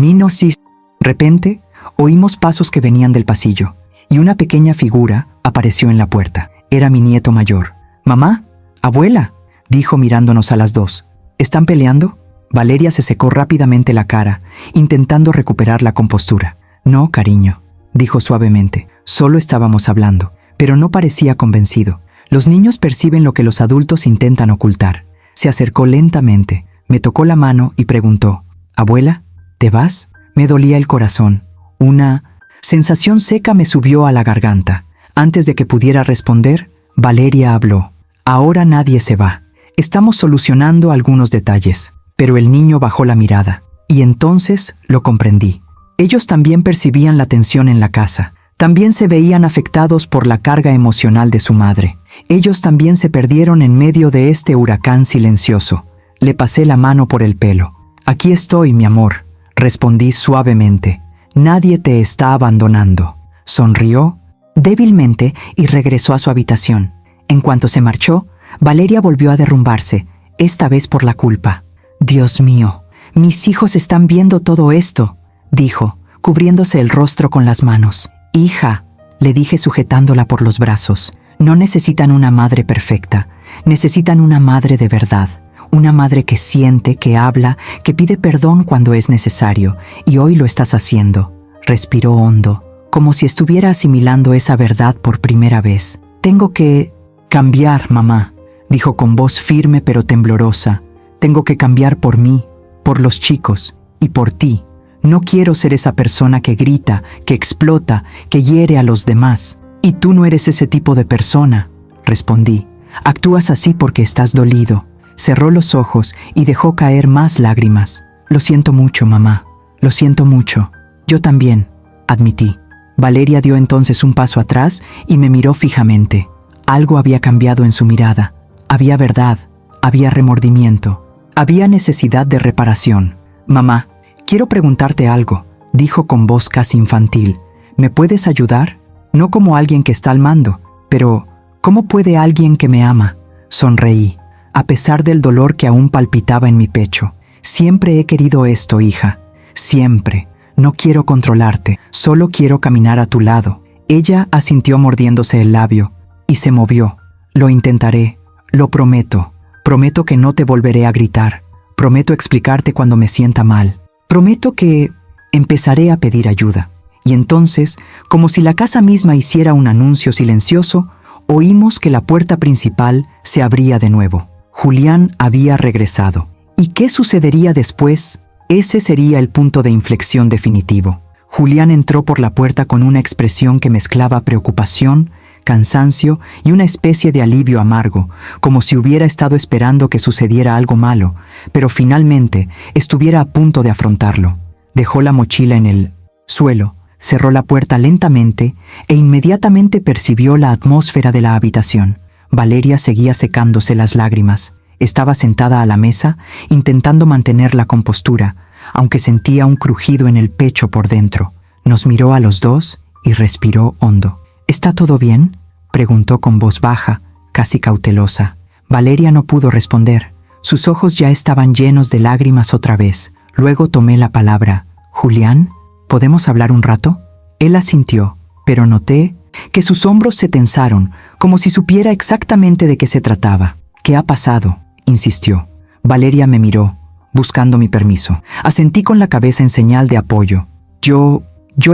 repente oímos pasos que venían del pasillo y una pequeña figura apareció en la puerta. Era mi nieto mayor. «Mamá, abuela», dijo mirándonos a las dos. «¿Están peleando?». Valeria se secó rápidamente la cara, intentando recuperar la compostura. «No, cariño», dijo suavemente. «Solo estábamos hablando». Pero no parecía convencido. Los niños perciben lo que los adultos intentan ocultar. Se acercó lentamente, me tocó la mano y preguntó: «¿Abuela, te vas?». Me dolía el corazón. Una sensación seca me subió a la garganta. Antes de que pudiera responder, Valeria habló. «Ahora nadie se va. Estamos solucionando algunos detalles». Pero el niño bajó la mirada. Y entonces lo comprendí. Ellos también percibían la tensión en la casa. También se veían afectados por la carga emocional de su madre. Ellos también se perdieron en medio de este huracán silencioso. Le pasé la mano por el pelo. «Aquí estoy, mi amor», respondí suavemente. «Nadie te está abandonando». Sonrió débilmente y regresó a su habitación. En cuanto se marchó, Valeria volvió a derrumbarse, esta vez por la culpa. «Dios mío, mis hijos están viendo todo esto», dijo, cubriéndose el rostro con las manos. Hija, le dije sujetándola por los brazos, no necesitan una madre perfecta, necesitan una madre de verdad. Una madre que siente, que habla, que pide perdón cuando es necesario, y hoy lo estás haciendo. Respiró hondo, como si estuviera asimilando esa verdad por primera vez. Tengo que cambiar, mamá, dijo con voz firme pero temblorosa. Tengo que cambiar por mí, por los chicos y por ti. No quiero ser esa persona que grita, que explota, que hiere a los demás. Y tú no eres ese tipo de persona, respondí. Actúas así porque estás dolido. Cerró los ojos y dejó caer más lágrimas. Lo siento mucho, mamá. Lo siento mucho. Yo también, admití. Valeria dio entonces un paso atrás y me miró fijamente. Algo había cambiado en su mirada. Había verdad, había remordimiento, había necesidad de reparación. Mamá, quiero preguntarte algo, dijo con voz casi infantil. ¿Me puedes ayudar? No como alguien que está al mando, pero ¿cómo puede alguien que me ama? Sonreí. A pesar del dolor que aún palpitaba en mi pecho. Siempre he querido esto, hija. Siempre. No quiero controlarte, solo quiero caminar a tu lado. Ella asintió mordiéndose el labio y se movió. Lo intentaré, lo prometo. Prometo que no te volveré a gritar. Prometo explicarte cuando me sienta mal. Prometo que empezaré a pedir ayuda. Y entonces, como si la casa misma hiciera un anuncio silencioso, oímos que la puerta principal se abría de nuevo. Julián había regresado. ¿Y qué sucedería después? Ese sería el punto de inflexión definitivo. Julián entró por la puerta con una expresión que mezclaba preocupación, cansancio y una especie de alivio amargo, como si hubiera estado esperando que sucediera algo malo, pero finalmente estuviera a punto de afrontarlo. Dejó la mochila en el suelo, cerró la puerta lentamente e inmediatamente percibió la atmósfera de la habitación. Valeria seguía secándose las lágrimas. Estaba sentada a la mesa, intentando mantener la compostura, aunque sentía un crujido en el pecho por dentro. Nos miró a los dos y respiró hondo. ¿Está todo bien?, preguntó con voz baja, casi cautelosa. Valeria no pudo responder. Sus ojos ya estaban llenos de lágrimas otra vez. Luego tomé la palabra. «Julián, ¿podemos hablar un rato?» Él asintió, pero noté que sus hombros se tensaron, como si supiera exactamente de qué se trataba. «¿Qué ha pasado?», insistió. Valeria me miró, buscando mi permiso. Asentí con la cabeza en señal de apoyo. Yo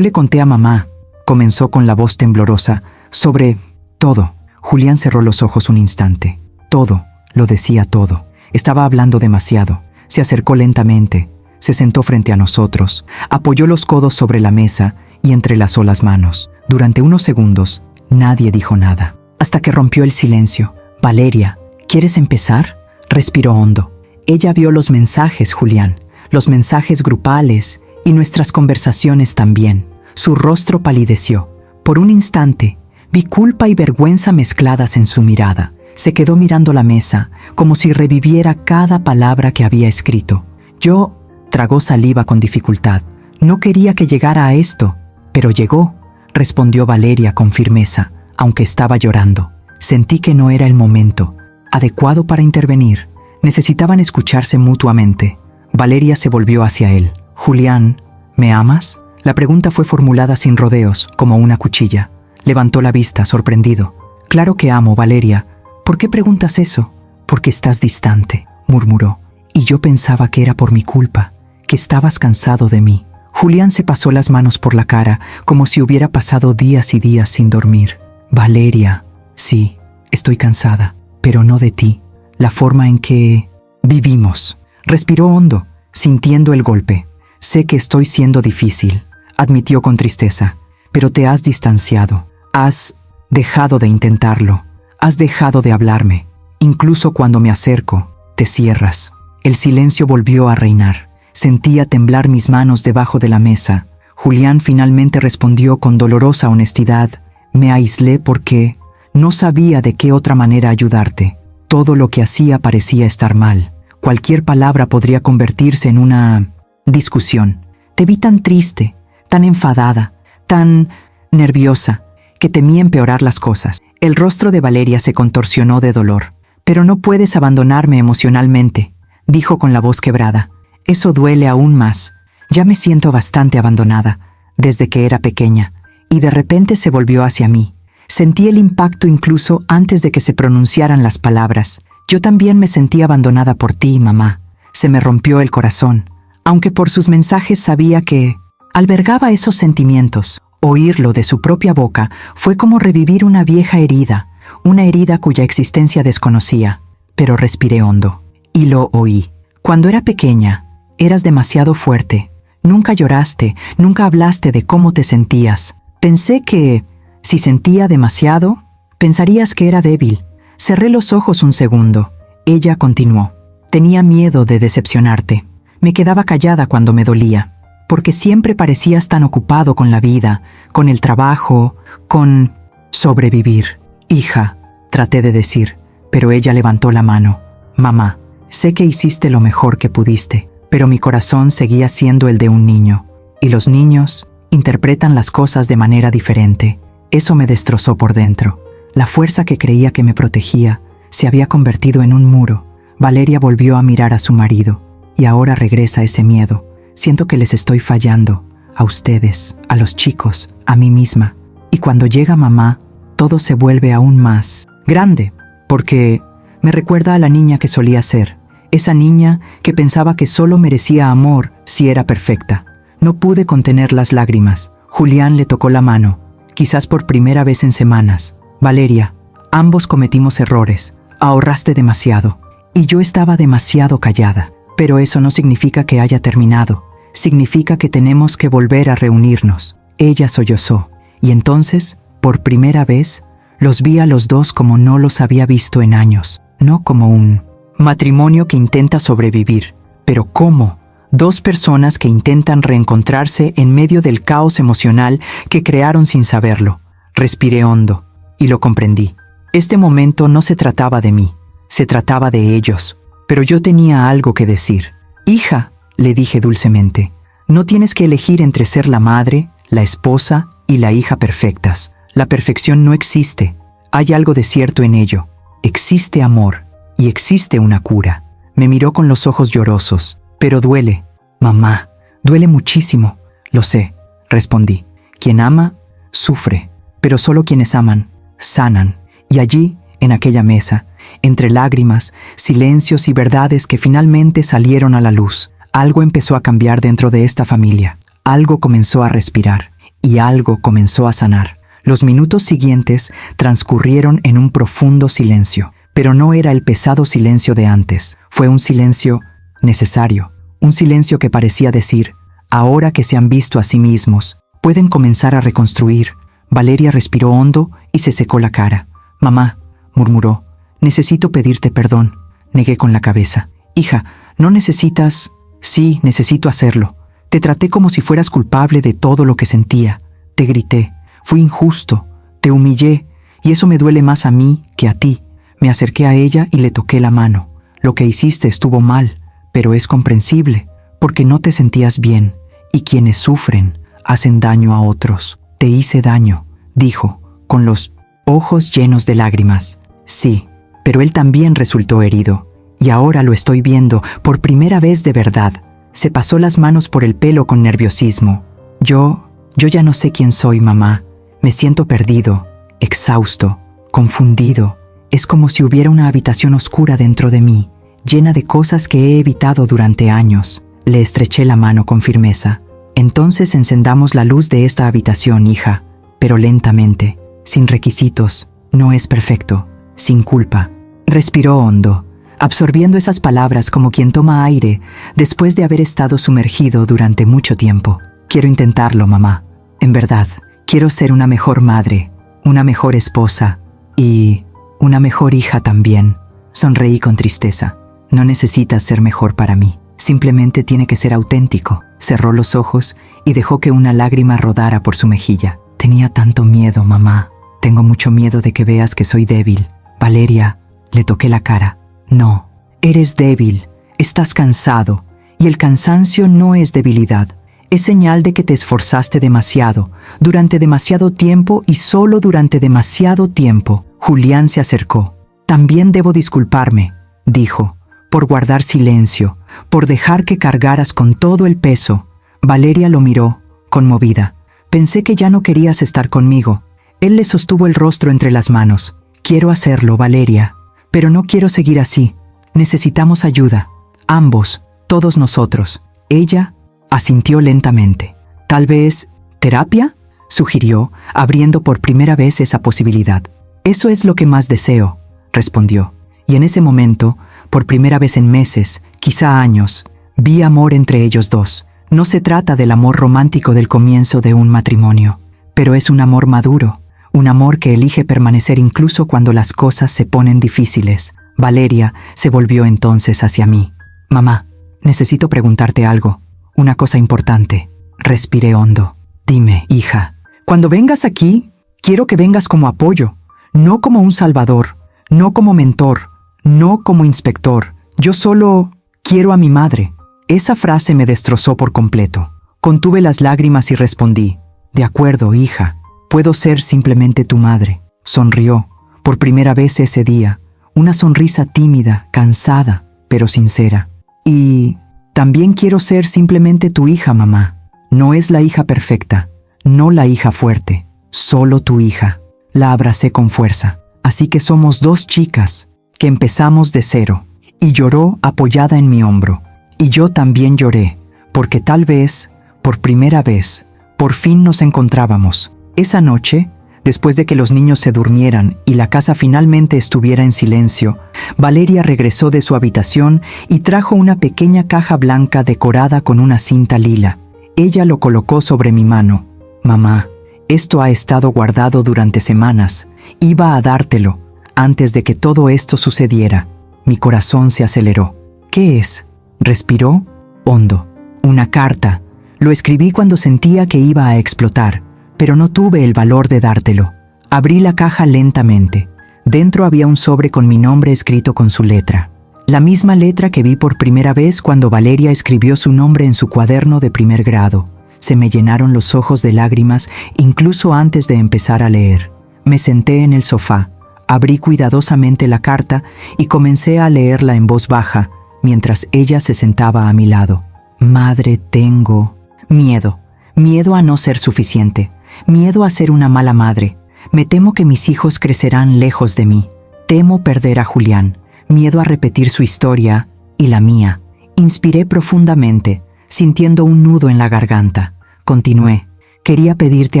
le conté a mamá», comenzó con la voz temblorosa, «sobre todo». Julián cerró los ojos un instante. Todo, lo decía todo. Estaba hablando demasiado. Se acercó lentamente, se sentó frente a nosotros, apoyó los codos sobre la mesa y entrelazó las manos. Durante unos segundos, nadie dijo nada, hasta que rompió el silencio. «Valeria, ¿quieres empezar?», respiró hondo. Ella vio los mensajes, Julián, los mensajes grupales y nuestras conversaciones también. Su rostro palideció. Por un instante, vi culpa y vergüenza mezcladas en su mirada. Se quedó mirando la mesa, como si reviviera cada palabra que había escrito. Yo tragó saliva con dificultad. No quería que llegara a esto, pero llegó, respondió Valeria con firmeza, aunque estaba llorando. Sentí que no era el momento adecuado para intervenir. Necesitaban escucharse mutuamente. Valeria se volvió hacia él. «Julián, ¿me amas?». La pregunta fue formulada sin rodeos, como una cuchilla. Levantó la vista, sorprendido. «Claro que amo, Valeria. ¿Por qué preguntas eso?». «Porque estás distante», murmuró. «Y yo pensaba que era por mi culpa, que estabas cansado de mí». Julián se pasó las manos por la cara, como si hubiera pasado días y días sin dormir. «Valeria, sí, estoy cansada, pero no de ti. La forma en que vivimos». Respiró hondo, sintiendo el golpe. «Sé que estoy siendo difícil», admitió con tristeza, «pero te has distanciado. Has dejado de intentarlo. Has dejado de hablarme. Incluso cuando me acerco, te cierras». El silencio volvió a reinar. Sentía temblar mis manos debajo de la mesa. Julián finalmente respondió con dolorosa honestidad. «Me aislé porque no sabía de qué otra manera ayudarte. Todo lo que hacía parecía estar mal. Cualquier palabra podría convertirse en una discusión. Te vi tan triste, tan enfadada, tan nerviosa, que temí empeorar las cosas». El rostro de Valeria se contorsionó de dolor. «Pero no puedes abandonarme emocionalmente», dijo con la voz quebrada. «Eso duele aún más. Ya me siento bastante abandonada, desde que era pequeña. y de repente se volvió hacia mí. Sentí el impacto incluso antes de que se pronunciaran las palabras. Yo también me sentí abandonada por ti, mamá. Se me rompió el corazón, aunque por sus mensajes sabía que albergaba esos sentimientos. Oírlo de su propia boca fue como revivir una vieja herida, una herida cuya existencia desconocía. Pero respiré hondo y lo oí. Cuando era pequeña, eras demasiado fuerte. Nunca lloraste, nunca hablaste de cómo te sentías. Pensé que, si sentía demasiado, pensarías que era débil. Cerré los ojos un segundo. Ella continuó. Tenía miedo de decepcionarte. Me quedaba callada cuando me dolía, porque siempre parecías tan ocupado con la vida, con el trabajo, con sobrevivir. Hija, traté de decir, pero ella levantó la mano. Mamá, sé que hiciste lo mejor que pudiste, pero mi corazón seguía siendo el de un niño, y los niños interpretan las cosas de manera diferente. Eso me destrozó por dentro. La fuerza que creía que me protegía se había convertido en un muro. Valeria volvió a mirar a su marido, y ahora regresa ese miedo. Siento que les estoy fallando, a ustedes, a los chicos, a mí misma. Y cuando llega mamá, todo se vuelve aún más grande, porque me recuerda a la niña que solía ser. Esa niña que pensaba que solo merecía amor si era perfecta. No pude contener las lágrimas. Julián le tocó la mano, quizás por primera vez en semanas. Valeria, ambos cometimos errores. Ahorraste demasiado. Y yo estaba demasiado callada. Pero eso no significa que haya terminado. Significa que tenemos que volver a reunirnos. Ella sollozó. Y entonces, por primera vez, los vi a los dos como no los había visto en años. No como un matrimonio que intenta sobrevivir, pero como dos personas que intentan reencontrarse en medio del caos emocional que crearon sin saberlo. Respiré hondo y lo comprendí. Este momento no se trataba de mí, se trataba de ellos, pero yo tenía algo que decir. Hija, le dije dulcemente, no tienes que elegir entre ser la madre, la esposa y la hija perfectas. La perfección no existe. Hay algo de cierto en ello. Existe amor. Y existe una cura. Me miró con los ojos llorosos. Pero duele. Mamá, duele muchísimo. Lo sé, respondí. Quien ama, sufre. Pero solo quienes aman, sanan. Y allí, en aquella mesa, entre lágrimas, silencios y verdades que finalmente salieron a la luz, algo empezó a cambiar dentro de esta familia. Algo comenzó a respirar. Y algo comenzó a sanar. Los minutos siguientes transcurrieron en un profundo silencio. Pero no era el pesado silencio de antes. Fue un silencio necesario. Un silencio que parecía decir, ahora que se han visto a sí mismos, pueden comenzar a reconstruir. Valeria respiró hondo y se secó la cara. Mamá, murmuró, necesito pedirte perdón. Negué con la cabeza. Hija, no necesitas... Sí, necesito hacerlo. Te traté como si fueras culpable de todo lo que sentía. Te grité. Fui injusto. Te humillé. Y eso me duele más a mí que a ti. Me acerqué a ella y le toqué la mano. Lo que hiciste estuvo mal, pero es comprensible, porque no te sentías bien, y quienes sufren hacen daño a otros. Te hice daño, dijo, con los ojos llenos de lágrimas. Sí, pero él también resultó herido, y ahora lo estoy viendo por primera vez de verdad. Se pasó las manos por el pelo con nerviosismo. Yo ya no sé quién soy, mamá. Me siento perdido, exhausto, confundido. Es como si hubiera una habitación oscura dentro de mí, llena de cosas que he evitado durante años. Le estreché la mano con firmeza. Entonces encendamos la luz de esta habitación, hija, pero lentamente, sin requisitos. No es perfecto, sin culpa. Respiró hondo, absorbiendo esas palabras como quien toma aire después de haber estado sumergido durante mucho tiempo. Quiero intentarlo, mamá. En verdad, quiero ser una mejor madre, una mejor esposa y... una mejor hija también. Sonreí con tristeza. No necesitas ser mejor para mí. Simplemente tiene que ser auténtico. Cerró los ojos y dejó que una lágrima rodara por su mejilla. Tenía tanto miedo, mamá. Tengo mucho miedo de que veas que soy débil. Valeria, le toqué la cara. No, eres débil. Estás cansado. Y el cansancio no es debilidad. Es señal de que te esforzaste demasiado, durante demasiado tiempo y solo durante demasiado tiempo. Julián se acercó. También debo disculparme, dijo, por guardar silencio, por dejar que cargaras con todo el peso. Valeria lo miró, conmovida. Pensé que ya no querías estar conmigo. Él le sostuvo el rostro entre las manos. Quiero hacerlo, Valeria, pero no quiero seguir así. Necesitamos ayuda. Ambos, todos nosotros. Ella asintió lentamente. Tal vez, ¿terapia?, sugirió, abriendo por primera vez esa posibilidad. Eso es lo que más deseo, respondió. Y en ese momento, por primera vez en meses, quizá años, vi amor entre ellos dos. No se trata del amor romántico del comienzo de un matrimonio, pero es un amor maduro, un amor que elige permanecer incluso cuando las cosas se ponen difíciles. Valeria se volvió entonces hacia mí. Mamá, necesito preguntarte algo, una cosa importante. Respiré hondo. Dime, hija, cuando vengas aquí, quiero que vengas como apoyo, no como un salvador, no como mentor, no como inspector. Yo solo quiero a mi madre. Esa frase me destrozó por completo. Contuve las lágrimas y respondí, de acuerdo, hija, puedo ser simplemente tu madre. Sonrió, por primera vez ese día, una sonrisa tímida, cansada, pero sincera. Y también quiero ser simplemente tu hija, mamá. No es la hija perfecta, no la hija fuerte, solo tu hija. La abracé con fuerza. Así que somos dos chicas que empezamos de cero. Y lloró apoyada en mi hombro. Y yo también lloré, porque tal vez, por primera vez, por fin nos encontrábamos. Esa noche, después de que los niños se durmieran y la casa finalmente estuviera en silencio, Valeria regresó de su habitación y trajo una pequeña caja blanca decorada con una cinta lila. Ella lo colocó sobre mi mano. Mamá, esto ha estado guardado durante semanas. Iba a dártelo antes de que todo esto sucediera. Mi corazón se aceleró. ¿Qué es? Respiró hondo. Una carta. Lo escribí cuando sentía que iba a explotar, pero no tuve el valor de dártelo. Abrí la caja lentamente. Dentro había un sobre con mi nombre escrito con su letra. La misma letra que vi por primera vez cuando Valeria escribió su nombre en su cuaderno de primer grado. Se me llenaron los ojos de lágrimas incluso antes de empezar a leer. Me senté en el sofá, abrí cuidadosamente la carta y comencé a leerla en voz baja, mientras ella se sentaba a mi lado. Madre, tengo miedo. Miedo a no ser suficiente. Miedo a ser una mala madre. Me temo que mis hijos crecerán lejos de mí. Temo perder a Julián. Miedo a repetir su historia y la mía. Inspiré profundamente, sintiendo un nudo en la garganta. Continué. Quería pedirte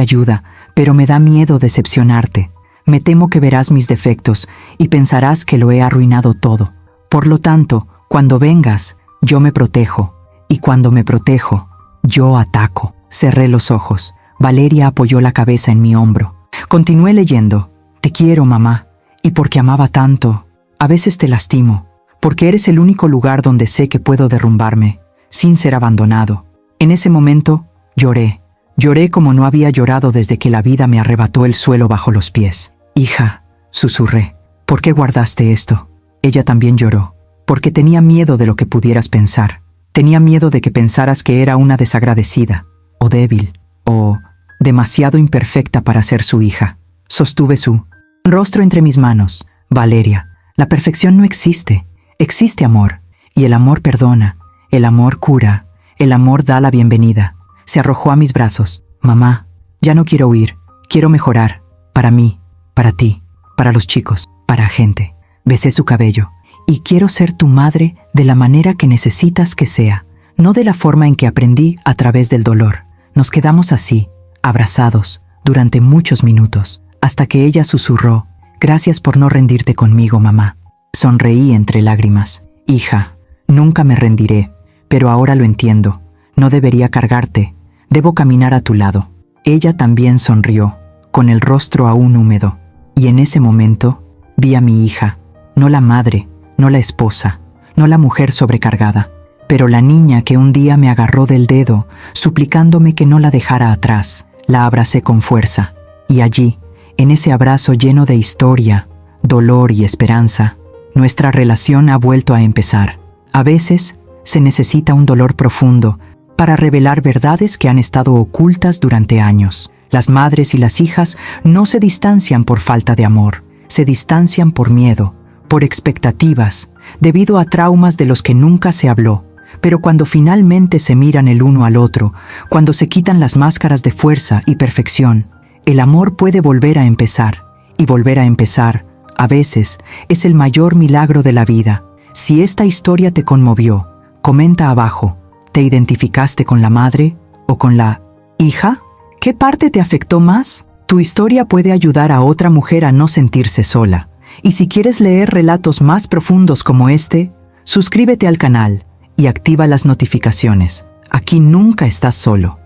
ayuda, pero me da miedo decepcionarte. Me temo que verás mis defectos y pensarás que lo he arruinado todo. Por lo tanto, cuando vengas, yo me protejo. Y cuando me protejo, yo ataco. Cerré los ojos. Valeria apoyó la cabeza en mi hombro. Continué leyendo. Te quiero, mamá. Y porque amaba tanto, a veces te lastimo. Porque eres el único lugar donde sé que puedo derrumbarme, sin ser abandonado. En ese momento, lloré. Lloré como no había llorado desde que la vida me arrebató el suelo bajo los pies. Hija, susurré, ¿por qué guardaste esto? Ella también lloró, porque tenía miedo de lo que pudieras pensar. Tenía miedo de que pensaras que era una desagradecida, o débil, o demasiado imperfecta para ser su hija. Sostuve su rostro entre mis manos. Valeria, la perfección no existe. Existe amor, y el amor perdona, el amor cura, el amor da la bienvenida. Se arrojó a mis brazos. Mamá, ya no quiero huir, quiero mejorar. Para mí, para ti, para los chicos, para gente. Besé su cabello. Y quiero ser tu madre de la manera que necesitas que sea, no de la forma en que aprendí a través del dolor. Nos quedamos así, abrazados, durante muchos minutos, hasta que ella susurró, gracias por no rendirte conmigo, mamá. Sonreí entre lágrimas. Hija, nunca me rendiré, pero ahora lo entiendo. No debería cargarte, debo caminar a tu lado. Ella también sonrió, con el rostro aún húmedo, y en ese momento vi a mi hija, no la madre, no la esposa, no la mujer sobrecargada, pero la niña que un día me agarró del dedo, suplicándome que no la dejara atrás. La abracé con fuerza, y allí, en ese abrazo lleno de historia, dolor y esperanza, nuestra relación ha vuelto a empezar. A veces, se necesita un dolor profundo para revelar verdades que han estado ocultas durante años. Las madres y las hijas no se distancian por falta de amor, se distancian por miedo, por expectativas, debido a traumas de los que nunca se habló. Pero cuando finalmente se miran el uno al otro, cuando se quitan las máscaras de fuerza y perfección, el amor puede volver a empezar. Y volver a empezar, a veces, es el mayor milagro de la vida. Si esta historia te conmovió, comenta abajo. ¿Te identificaste con la madre o con la hija? ¿Qué parte te afectó más? Tu historia puede ayudar a otra mujer a no sentirse sola. Y si quieres leer relatos más profundos como este, suscríbete al canal y activa las notificaciones. Aquí nunca estás solo.